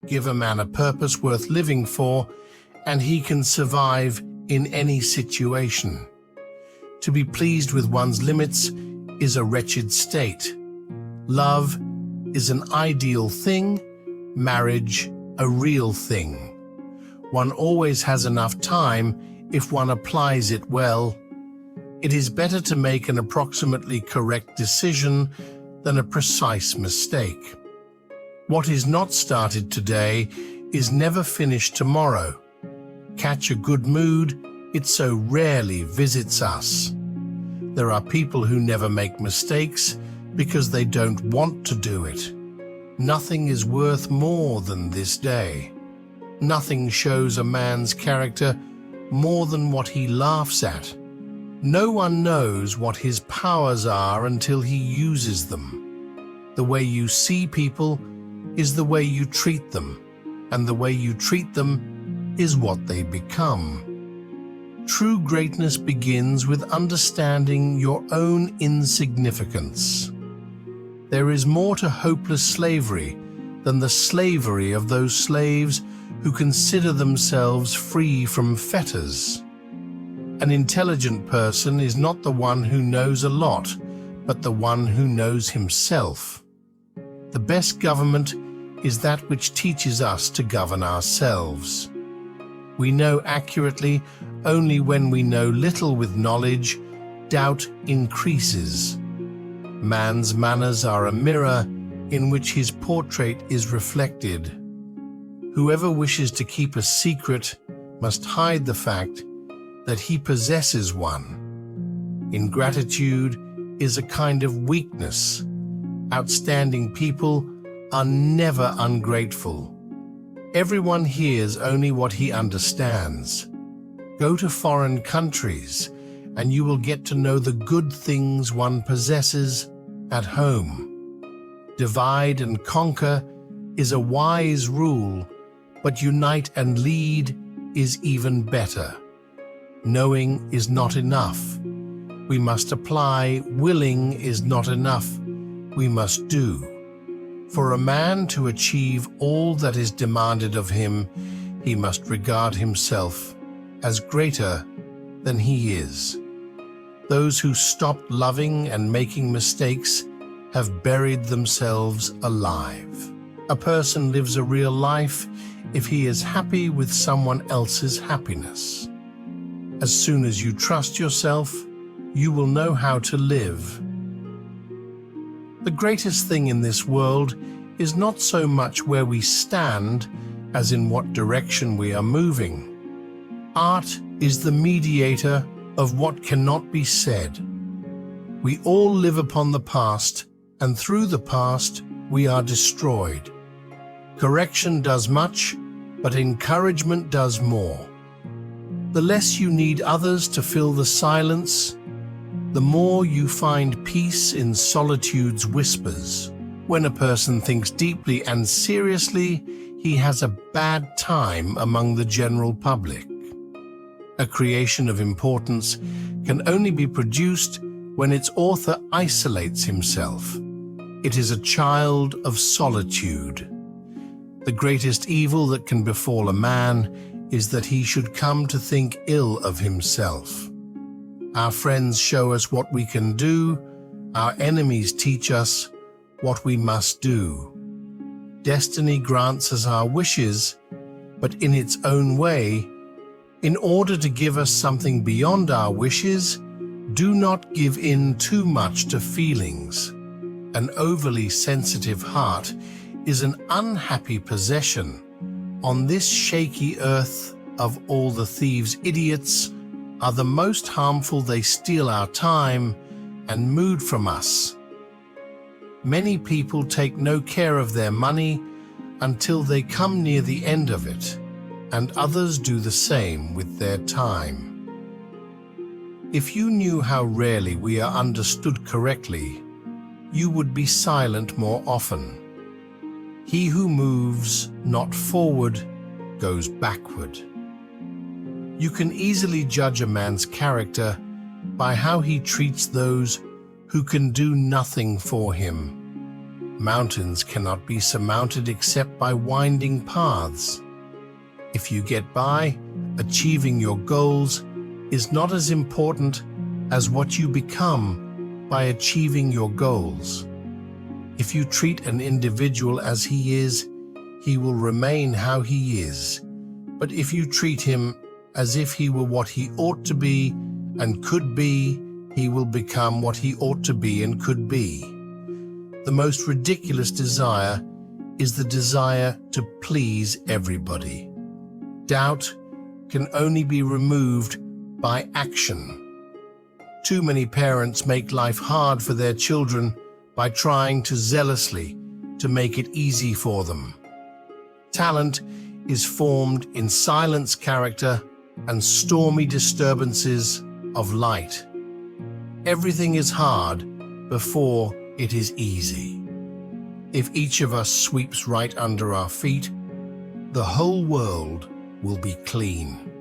Give a man a purpose worth living for, and he can survive in any situation. To be pleased with one's limits is a wretched state. Love is an ideal thing, marriage a real thing. One always has enough time if one applies it well. It is better to make an approximately correct decision than a precise mistake. What is not started today is never finished tomorrow. Catch a good mood, it so rarely visits us. There are people who never make mistakes because they don't want to do it. Nothing is worth more than this day. Nothing shows a man's character more than what he laughs at. No one knows what his powers are until he uses them. The way you see people is the way you treat them, and the way you treat them is what they become. True greatness begins with understanding your own insignificance. There is more to hopeless slavery than the slavery of those slaves who consider themselves free from fetters. An intelligent person is not the one who knows a lot, but the one who knows himself. The best government is that which teaches us to govern ourselves. We know accurately only when we know little with knowledge. Doubt increases. Man's manners are a mirror in which his portrait is reflected. Whoever wishes to keep a secret must hide the fact that he possesses one. Ingratitude is a kind of weakness. Outstanding people are never ungrateful. Everyone hears only what he understands. Go to foreign countries, and you will get to know the good things one possesses at home. Divide and conquer is a wise rule, but unite and lead is even better. Knowing is not enough. We must apply. Willing is not enough. We must do. For a man to achieve all that is demanded of him, he must regard himself as greater than he is. Those who stopped loving and making mistakes have buried themselves alive. A person lives a real life if he is happy with someone else's happiness. As soon as you trust yourself, you will know how to live. The greatest thing in this world is not so much where we stand as in what direction we are moving. Art is the mediator of what cannot be said. We all live upon the past, and through the past we are destroyed. Correction does much, but encouragement does more. The less you need others to fill the silence, the more you find peace in solitude's whispers. When a person thinks deeply and seriously, he has a bad time among the general public. A creation of importance can only be produced when its author isolates himself. It is a child of solitude. The greatest evil that can befall a man is that he should come to think ill of himself. Our friends show us what we can do. Our enemies teach us what we must do. Destiny grants us our wishes, but in its own way. In order to give us something beyond our wishes, do not give in too much to feelings. An overly sensitive heart is an unhappy possession. On this shaky earth, of all the thieves, idiots are the most harmful. They steal our time and mood from us. Many people take no care of their money until they come near the end of it, and others do the same with their time. If you knew how rarely we are understood correctly, you would be silent more often. He who moves not forward goes backward. You can easily judge a man's character by how he treats those who can do nothing for him. Mountains cannot be surmounted except by winding paths. If you get by, achieving your goals is not as important as what you become by achieving your goals. If you treat an individual as he is, he will remain how he is. But if you treat him as if he were what he ought to be and could be, he will become what he ought to be and could be. The most ridiculous desire is the desire to please everybody. Doubt can only be removed by action. Too many parents make life hard for their children by trying to zealously to make it easy for them. Talent is formed in silence, character, and stormy disturbances of light. Everything is hard before it is easy. If each of us sweeps right under our feet, the whole world will be clean.